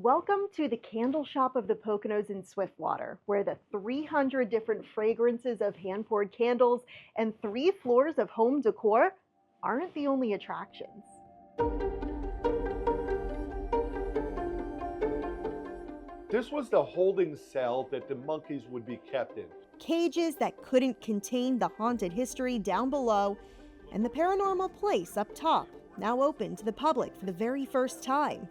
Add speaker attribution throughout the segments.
Speaker 1: Welcome to the Candle Shop of the Poconos in Swiftwater, where the 300 different fragrances of hand-poured candles and 3 floors of home decor aren't the only attractions.
Speaker 2: This was the holding cell that the monkeys would be kept in.
Speaker 1: Cages that couldn't contain the haunted history down below, and the paranormal place up top, now open to the public for the very first time.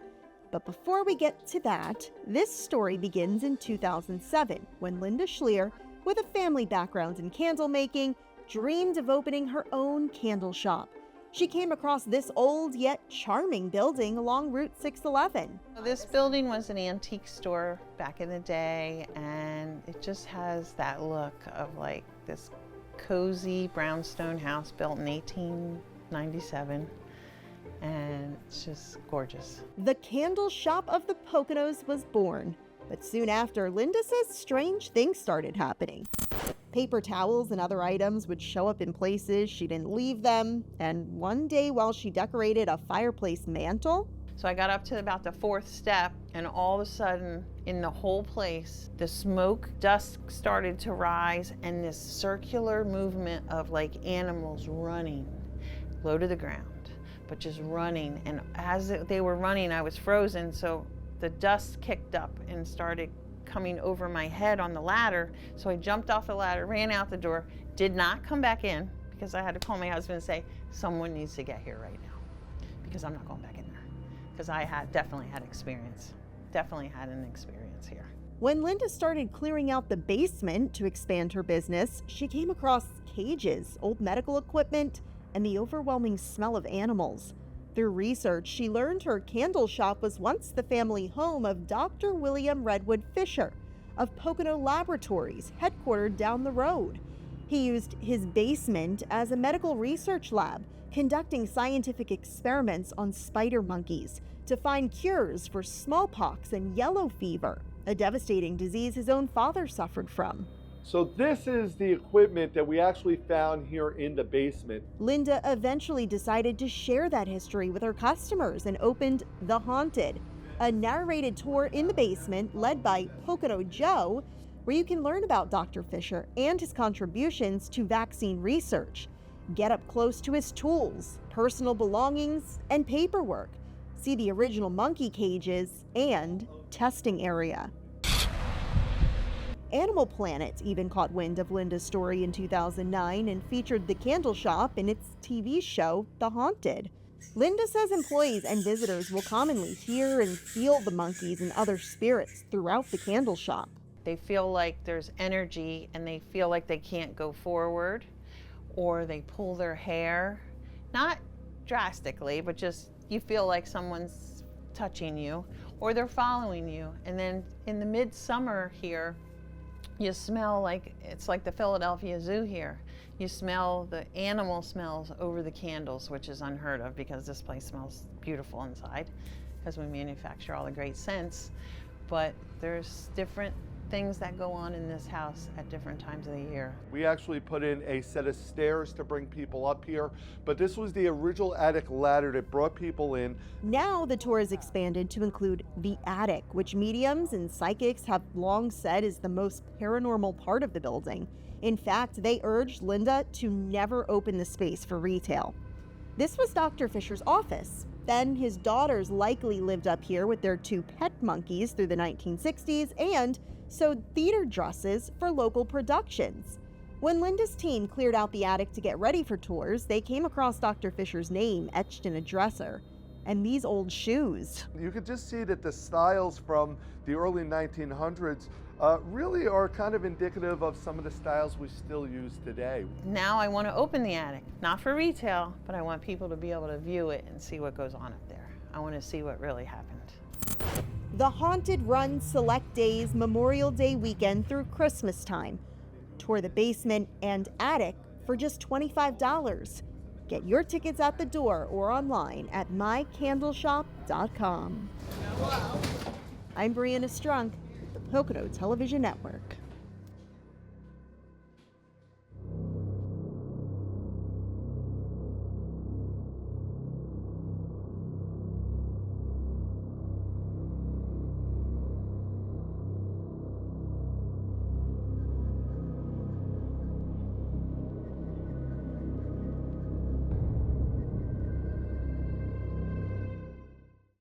Speaker 1: But before we get to that, this story begins in 2007 when Linda Schleer, with a family background in candle making, dreamed of opening her own candle shop. She came across this old yet charming building along Route 611.
Speaker 3: This building was an antique store back in the day, and it just has that look of like this cozy brownstone house built in 1897. And it's just gorgeous.
Speaker 1: The Candle Shop of the Poconos was born, but soon after, Linda says strange things started happening. Paper towels and other items would show up in places she didn't leave them, and one day while she decorated a fireplace mantle,
Speaker 3: So I got up to about the 4th step, and all of a sudden, in the whole place, the smoke, dust started to rise, and this circular movement of like animals running low to the ground, but just running. And as they were running, I was frozen, so the dust kicked up and started coming over my head on the ladder. So I jumped off the ladder, ran out the door, did not come back in because I had to call my husband and say, someone needs to get here right now because I'm not going back in there. Because I had definitely had an experience here.
Speaker 1: when Linda started clearing out the basement to expand her business, she came across cages, old medical equipment, and the overwhelming smell of animals. Through research, she learned her candle shop was once the family home of Dr. William Redwood Fisher of Pocono Laboratories, headquartered down the road. He used his basement as a medical research lab, conducting scientific experiments on spider monkeys to find cures for smallpox and yellow fever, a devastating disease his own father suffered from.
Speaker 2: So this is the equipment that we actually found here in the basement.
Speaker 1: Linda eventually decided to share that history with her customers and opened The Haunted, a narrated tour in the basement led by Pocono Joe, where you can learn about Dr. Fisher and his contributions to vaccine research, get up close to his tools, personal belongings, and paperwork, see the original monkey cages, and testing area. Animal Planet even caught wind of Linda's story in 2009 and featured the Candle Shop in its TV show, The Haunted. Linda says employees and visitors will commonly hear and feel the monkeys and other spirits throughout the candle shop.
Speaker 3: They feel like there's energy and they feel like they can't go forward, or they pull their hair. Not drastically, but just you feel like someone's touching you, or they're following you. And then in the midsummer here, you smell like, it's like the Philadelphia Zoo here. You smell the animal smells over the candles, which is unheard of because this place smells beautiful inside because we manufacture all the great scents. But there's different things that go on in this house at different times of the year.
Speaker 2: We actually put in a set of stairs to bring people up here, but this was the original attic ladder that brought people in.
Speaker 1: Now the tour is expanded to include the attic, which mediums and psychics have long said is the most paranormal part of the building. In fact, they urged Linda to never open the space for retail. This was Dr. Fisher's office. Then his daughters likely lived up here with their 2 pet monkeys through the 1960s and sewed theater dresses for local productions. When Linda's team cleared out the attic to get ready for tours, they came across Dr. Fisher's name etched in a dresser and these old shoes.
Speaker 2: You could just see that the styles from the early 1900s really are kind of indicative of some of the styles we still use today.
Speaker 3: Now I want to open the attic, not for retail, but I want people to be able to view it and see what goes on up there. I want to see what really happened.
Speaker 1: The Haunted runs select days Memorial Day weekend through Christmas time. Tour the basement and attic for just $25. Get your tickets at the door or online at mycandleshop.com. I'm Brianna Strunk with the Pocono Television Network.